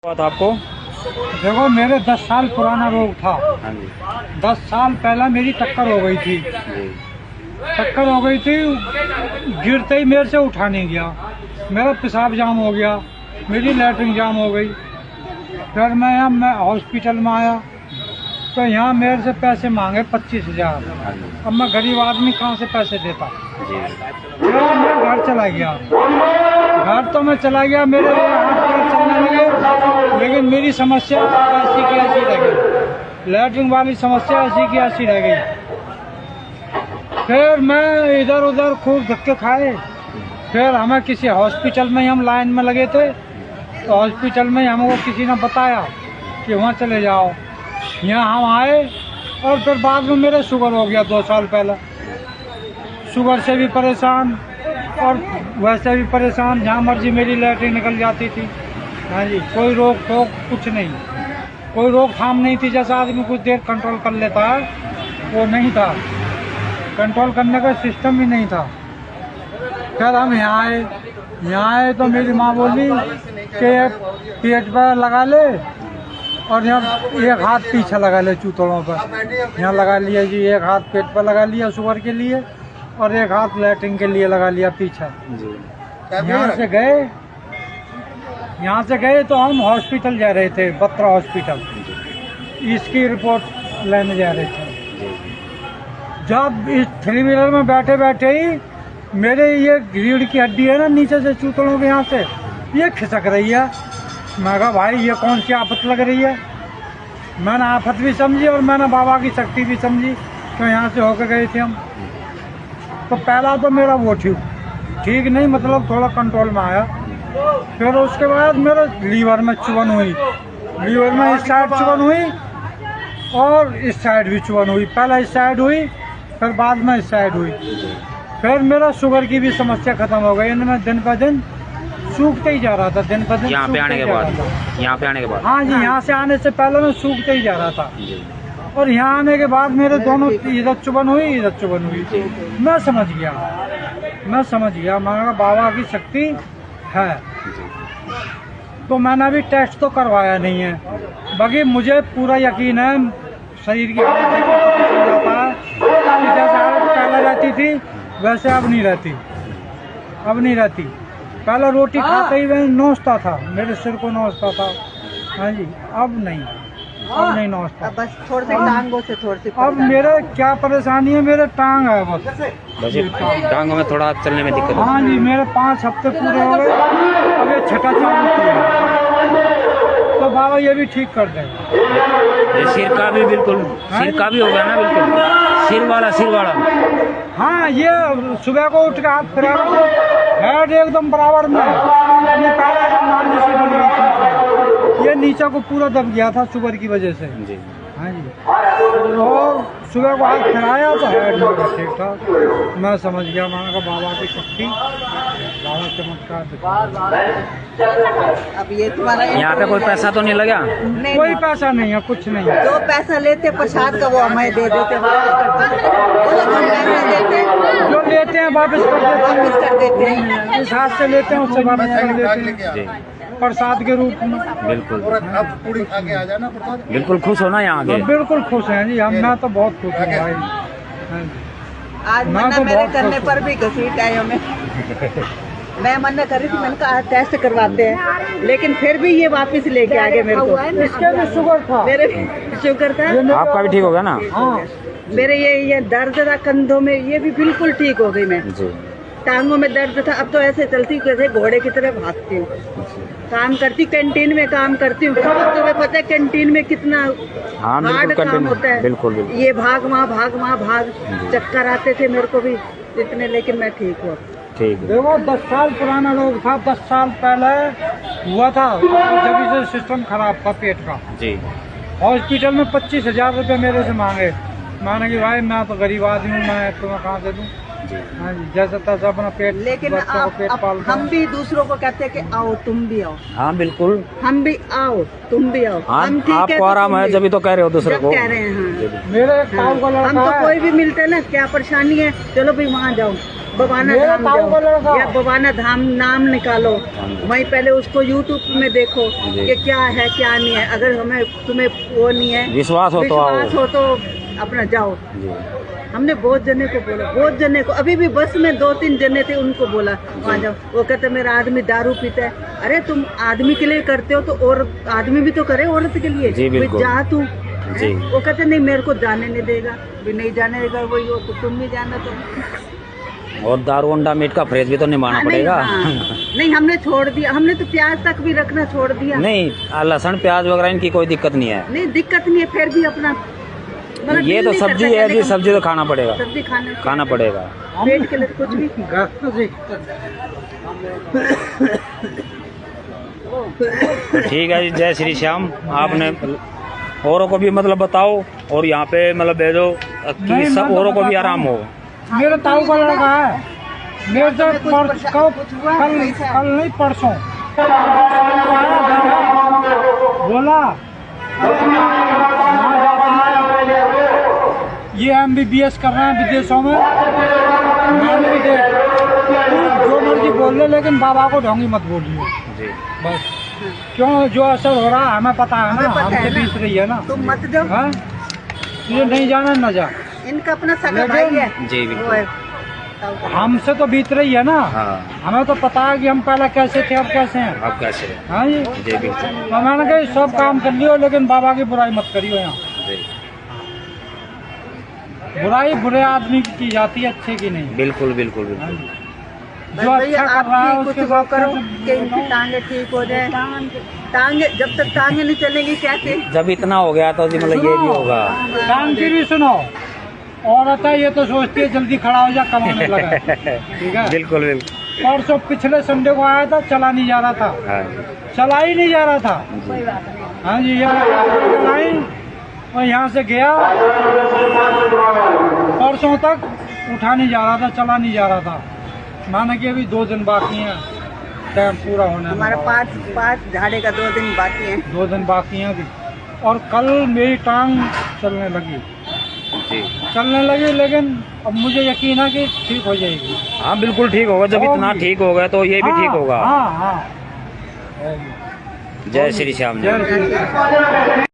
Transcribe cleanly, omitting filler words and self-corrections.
बात आपको? देखो, मेरे 10 साल पुराना रोग था। हाँ जी। 10 साल पहले मेरी टक्कर हो गई थी। टक्कर हो गई थी, गिरते ही मेरे से उठा नहीं गया। मेरा पेशाब जाम हो गया, मेरी लैट्रिन जाम हो गई। फिर मैं हॉस्पिटल में आया तो यहाँ मेरे से पैसे मांगे 25,000। अब मैं गरीब आदमी कहाँ से पैसे देता। फिर मैं घर चला गया। घर तो मैं चला गया, मेरे हाथ पैर चलने लगे, लेकिन मेरी समस्या ऐसी की ऐसी रह गई। लैट्रिन वाली समस्या ऐसी की ऐसी रह गई। फिर मैं इधर उधर खूब धक्के खाए। फिर हमें किसी हॉस्पिटल में हम लाइन में लगे थे, तो हॉस्पिटल में हमको किसी ने बताया कि वहाँ चले जाओ। यहाँ हम आए और फिर बाद में मेरे शुगर हो गया 2 साल पहले। शुगर से भी परेशान और वैसे भी परेशान, जहाँ मर्जी मेरी लैट्रिन निकल जाती थी। हाँ जी, कोई रोक टोक कुछ नहीं, कोई रोकथाम नहीं थी। जैसा आदमी कुछ देर कंट्रोल कर लेता है, वो नहीं था। कंट्रोल करने का सिस्टम ही नहीं था। फिर हम यहाँ आए तो मेरी माँ बोली कि पेट पर लगा ले और यहाँ एक हाथ पीछे लगा ले चूतड़ों पर। यहाँ लगा लिया जी, एक हाथ पेट पर लगा लिया शुगर के लिए और एक हाथ लैट्रिन के लिए लगा लिया पीछे। यहाँ से गए तो हम हॉस्पिटल जा रहे थे, बत्रा हॉस्पिटल। इसकी रिपोर्ट लेने जा रहे थे। जब इस 3 व्हीलर में बैठे बैठे ही मेरे ये रीढ़ की हड्डी है ना, नीचे से चूतड़ों के यहाँ से ये खिसक रही है। मैं कहा भाई ये कौन सी आफत लग रही है। मैंने आफत भी समझी और मैंने बाबा की शक्ति भी समझी। तो यहाँ से होकर गए थे हम। तो पहला तो मेरा वो ठीक नहीं, मतलब थोड़ा कंट्रोल में आया। फिर उसके बाद मेरे लीवर में चुभन हुई। लीवर में इस साइड चुभन हुई और इस साइड भी चुभन हुई। पहले इस साइड हुई, फिर बाद में इस साइड हुई। फिर मेरा शुगर की भी समस्या खत्म हो गई। मैं दिन पर दिन सूखते ही जा रहा था, दिन पर दिन यहाँ पे आने के बाद हाँ जी, यहाँ से आने से पहले मैं सूखते ही जा रहा था। और यहाँ आने के बाद मेरे दोनों, इधर चुभन हुई, इधर चुभन हुई। मैं समझ गया। मैंने कहा बाबा की शक्ति है। तो मैंने अभी टेस्ट तो करवाया नहीं है, बाकी मुझे पूरा यकीन है शरीर की हालत देख के पता चल जाता है कि जैसे हालत पहले रहती थी वैसे अब नहीं रहती। पहले रोटी खाते ही मैं नोचता था, मेरे सिर को नोचता था। हाँ जी, अब नहीं नोचता। बस थोड़े से टांगों से अब मेरे क्या परेशानी है, मेरे टांग है बस टांगों में थोड़ा चलने में दिक्कत। हाँ जी, मेरे 5 हफ्ते पूरे हो गए, अब ये छठा चालू किया। तो बाबा ये भी ठीक कर देंगे। ये सिर का भी बिल्कुल, सिर का भी हो गया ना बिल्कुल, सिर वाला। हाँ, ये सुबह को उठ के हाथ फिरा हेड एकदम बराबर में। ये नीचे को पूरा दब गया था शुगर की वजह से। जी। हाँ जी, और सुबह को हाथ फिराया तो हेड मेरा ठीक था। मैं समझ गया, मैंने कहा बाबा की शक्ति, बाबा चमत्कार। अब ये तुम्हारा यहाँ पे कोई पैसा तो नहीं लगा? नहीं, कोई पैसा नहीं है, कुछ नहीं है। जो पैसा लेते प्रसाद का वो हमें दे देते, जो लेते हैं वापस कर देते हैं। इस हाथ से लेते हैं उससे वापस कर देते हैं प्रसाद के रूप में। बिल्कुल। अब पूरी खा के आ जाना प्रसाद। बिल्कुल खुश होना यहाँ आगे। बिल्कुल खुश हैं जी हम। मैं तो बहुत खुश हूँ भाई। आज मन्ना मेरे करने पर भी घसीट आए हमें। मैं मन्ना कर रही थी, मैंने कहा टेस्ट करवाते हैं, लेकिन फिर भी ये वापस लेके आ गए मेरे को। इसके भी शुगर था, मेरे शुगर था। आपका भी ठीक हो गया ना? हाँ, मेरे ये दर्द था कंधों में, ये भी बिल्कुल ठीक हो गई। मैं जी। टांगों में दर्द था, अब तो ऐसे चलती जैसे घोड़े की तरह भागती हूँ। काम करती, कैंटीन में काम करती हूँ। तुम्हें पता है कैंटीन में कितना हार्ड काम होता है। बिल्कुल। ये भाग वहाँ भाग चक्कर आते थे मेरे को भी इतने, लेकिन मैं ठीक हूँ। ठीक है। देखो 10 साल पुराना रोग था, 10 साल पहले हुआ था जब इसे सिस्टम खराब था पेट का। जी। हॉस्पिटल में 25,000 रुपये मेरे से मांगे। मैंने कि भाई मैं तो गरीब आदमी हूँ, मैं तुम्हें कहाँ से दूँ। हाँ जी, जैसा तैसा अपना पेट, लेकिन बच्चों को पेट पालते हैं। हम भी दूसरों को कहते हैं कि आओ तुम भी आओ। हाँ बिल्कुल, हम भी आओ तुम भी आओ। हाँ, हम ठीक है, आपको आराम है जब तो कह रहे हो दूसरे को। कह रहे हैं हाँ। मेरे एक ताऊ का हम लड़का तो है। कोई भी मिलते ना, क्या परेशानी है, चलो भाई वहाँ जाओ, बवाना मेरा धाम ताऊ का लड़का। जाओ या बवाना धाम नाम निकालो, वहीं पहले उसको यूट्यूब में देखो कि क्या है क्या नहीं है। अगर तुम्हें वो नहीं है, विश्वास हो तो अपना जाओ। हमने बहुत जने को बोला, बहुत जने को, अभी भी बस में 2-3 जने थे, उनको बोला वहाँ जाओ। वो कहते मेरा आदमी दारू पीता है। अरे तुम आदमी के लिए करते हो तो और आदमी भी तो करे औरत के लिए। जा तू। वो कहते नहीं मेरे को जाने नहीं देगा, भी नहीं जाने देगा वही हो, तो तुम भी जाना। तो और दारू अंडा मीट का फ्रेज भी तो निभाना पड़ेगा। नहीं हमने छोड़ दिया, हमने तो प्याज तक भी रखना छोड़ दिया। नहीं लहसुन प्याज वगैरह इनकी कोई दिक्कत नहीं है। नहीं दिक्कत नहीं है, फिर भी अपना ये तो सब्जी है जी, सब्जी तो खाना पड़ेगा, सब्जी खाना पड़ेगा पेट के लिए कुछ भी। ठीक है जी, जय श्री श्याम। आपने औरों को भी मतलब बताओ और यहाँ पे मतलब भेजो कि सब औरों को भी आराम हो। मेरे ताऊ का लड़का है, मेरे से कल नहीं परसों बोला ये MBBS कर रहे हैं विदेशों में। मैंने भी देख जो मर्जी बोल ले, लेकिन बाबा को ढोंगी मत बोलिए बस। क्यों जो असर हो रहा है हमें पता है ना, हमसे बीत रही है ना। तुम मत जाओ, ये नहीं जाना न जा। इनका अपना सगा भाई है जी बिल्कुल, हमसे तो बीत रही है ना। हमें तो पता है कि हम पहले कैसे थे अब कैसे हैं। आप कैसे? हाँ जी बिल्कुल। तो मैंने कहा सब काम कर लियो, लेकिन बाबा की बुराई मत करियो। यहाँ बुराई बुरे आदमी की की जाती है, अच्छे की नहीं। बिल्कुल बिल्कुल बिल्कुल। जो अच्छा कर रहा है उसके साथ करो कि इनकी टांगे ठीक हो जाए। टांगे जब तक टांगे नहीं चलेगी कैसे? जब इतना हो गया तो मतलब ये भी होगा। टांग की भी सुनो, औरत है ये तो सोचती है जल्दी खड़ा हो जा, कमाने लगा। ठीक है बिल्कुल बिल्कुल। परसों पिछले संडे को आया था, चला नहीं जा रहा था। चला ही नहीं जा रहा था। हाँ जी, ये और यहाँ से गया, परसों तक उठा नहीं जा रहा था, चला नहीं जा रहा था। माना कि अभी 2 दिन बाकी हैं टाइम पूरा होने में। हमारा 5 झाड़े का 2 दिन बाकी है। 2 दिन बाकी हैं अभी। और कल मेरी टांग चलने लगी, लेकिन अब मुझे यकीन है कि ठीक हो जाएगी। हाँ बिल्कुल ठीक होगा, जब इतना ठीक होगा तो ये भी ठीक होगा। हाँ। जय श्री श्याम। जय श्री श्याम।